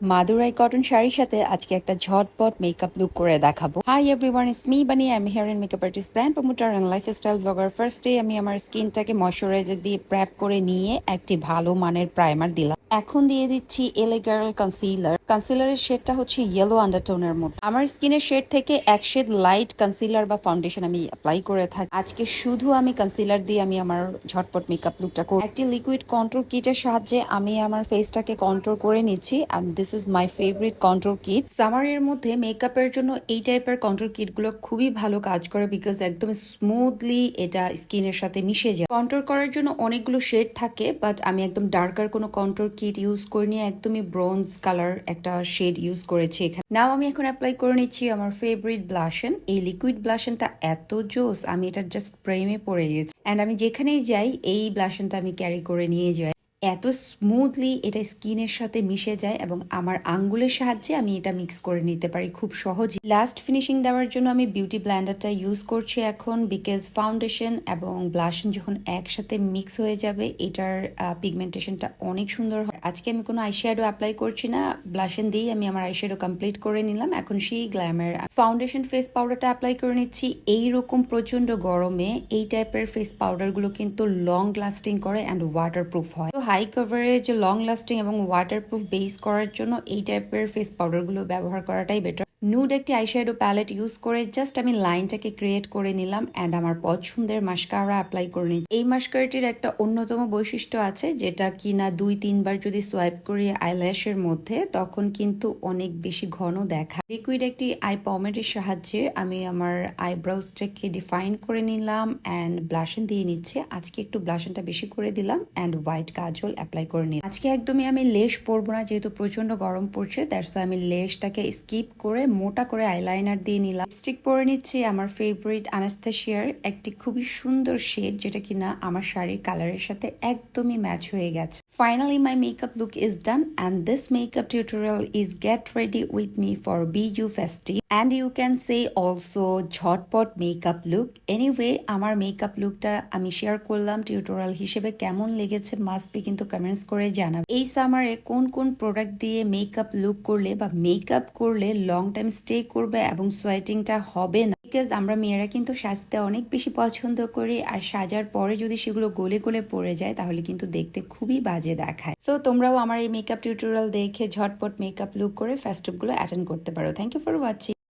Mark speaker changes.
Speaker 1: Madurai cotton শাড়ির সাথে আজকে একটা ঝটপট মেকআপ লুক করে দেখাবো। Hi everyone, it's me Bani. I am here in makeup artist, brand promoter and lifestyle blogger. ফার্স্টে আমি আমার স্কিনটাকে ময়শ্চারাইজার দিয়ে প্রেপ করে নিয়ে একটি ভালো মানের প্রাইমার দিলাম। এখন দিয়ে দিচ্ছি এলে গার্ল কনসিলার। কনসিলারের শেডটা হচ্ছে ইয়েলো আন্ডারটোনের মধ্যে। আমার স্কিনের শেড থেকে এক শেড লাইট কনসিলার বা ফাউন্ডেশন আমি অ্যাপ্লাই করে থাকি। আজকে শুধু আমি কনসিলার দিয়ে আমি আমার ঝটপট মেকআপ লুকটা করি। একটি লিকুইড কন্ট্রোল কিটের সাহায্যে আমি আমার ফেসটাকে কন্ট্রোল করে নিচ্ছি। আর this is my favourite control kit. সামারের মধ্যে মেকআপের জন্য এই টাইপের কন্ট্রোল কিটগুলো খুবই ভালো কাজ করে, বিকজ একদম স্মুথলি এটা স্কিনের সাথে মিশে যায়। কন্ট্রোল করার জন্য অনেকগুলো শেড থাকে, বাট আমি একদম ডার্কার কোনো কন্ট্রোল কিট ইউজ করিনি, একদমই ব্রোঞ্জ কালার একটা শেড ইউজ করেছি এখানে। নাও আমি এখন অ্যাপ্লাই করে নিচ্ছি আমার ফেভারিট ব্লাশন। এই লিকুইড ব্লাশনটা এত জোস, আমি এটা জাস্ট প্রেমে পড়ে গেছি। অ্যান্ড আমি যেখানেই যাই এই ব্লাশনটা আমি ক্যারি করে নিয়ে যাই। এত স্মুথলি এটা স্কিনের সাথে মিশে যায় এবং আমার আঙ্গুলের সাহায্যে আমি এটা মিক্স করে নিতে পারি খুব সহজে। লাস্ট ফিনিশিং দেওয়ার জন্য আমি বিউটি ব্লেন্ডারটা ইউজ করছি এখন, বিকজ ফাউন্ডেশন এবং ব্লাশন যখন একসাথে মিক্স হয়ে যাবে এটার পিগমেন্টেশনটা অনেক সুন্দর হয়। আজকে আমি কোনো আইশ্যাডো অ্যাপ্লাই করছি না, ব্লাশন দিয়েই আমি আমার আইশ্যাডো কমপ্লিট করে নিলাম। এখন সেই গ্ল্যামার ফাউন্ডেশন ফেস পাউডারটা অ্যাপ্লাই করে নিচ্ছি। এইরকম প্রচন্ড গরমে এই টাইপের ফেস পাউডারগুলো কিন্তু লং লাস্টিং করে অ্যান্ড ওয়াটারপ্রুফ হয়। হাই কভারেজ, লং লাস্টিং এবং ওয়াটারপ্রুফ বেস করার জন্য এই টাইপের ফেস পাউডারগুলো ব্যবহার করাটাই বেটার। নুড একটি আইশ্যাডো প্যালেট ইউজ করে জাস্ট আমি লাইনটাকে ক্রিয়েট করে নিলাম অ্যান্ড আমার পছন্দের মাস্কারা অ্যাপ্লাই করে নিই। এই মাস্কারাটির একটা অন্যতম বৈশিষ্ট্য আছে, যেটা কিনা 2-3 বার যদি সোয়াইপ করি আইল্যাশের মধ্যে, তখন কিন্তু অনেক বেশি ঘন দেখা। লিকুইড একটি আই পমেডের সাহায্যে আমি আমার আইব্রাউজটাকে ডিফাইন করে নিলাম অ্যান্ড ব্লাশন দিয়ে নিচ্ছে। আজকে একটু ব্লাশনটা বেশি করে দিলাম অ্যান্ড হোয়াইট কাজল অ্যাপ্লাই করে নিই। আজকে একদমই আমি লেশ পরবো না, যেহেতু প্রচন্ড গরম পড়ছে, দ্যাটস আমি লেশটাকে স্কিপ করে মোটা করে আইলাইনার দিয়ে নিলাম। লিপস্টিক পরে নিচ্ছি আমার ফেভারিট আনাস্তাসিয়ার একটি খুবই সুন্দর শেড, যেটা কিনা আমার শাড়ির কালারের সাথে একদমই ম্যাচ হয়ে গেছে। Finally, my makeup look is done and this makeup tutorial is get ready with me for Biju Festi, and you can say also ঝটপট makeup look. Anyway, আমার makeup lookটা আমি শেয়ার করলাম টিউটোরিয়াল হিসেবে। কেমন লেগেছে মাস্ট বি কিন্তু comments করে জানাবে। এই সামারে কোন কোন প্রোডাক্ট দিয়ে মেকআপ লুক করলে বা মেকআপ করলে লং টাইম স্টে করবে এবং সোয়েটিংটা হবে না, বিকজ আমরা মেয়েরা কিন্তু সাজতে অনেক বেশি পছন্দ করি, আর সাজার পরে যদি সেগুলো গলে গলে পড়ে যায় তাহলে কিন্তু দেখতে খুবই বাজে দেখায়। সো তোমরাও আমার এই মেকআপ টিউটোরিয়াল দেখে ঝটপট মেকআপ লুক করে ফেস্টিভগুলো অ্যাটেন্ড করতে পারো। Thank you for watching.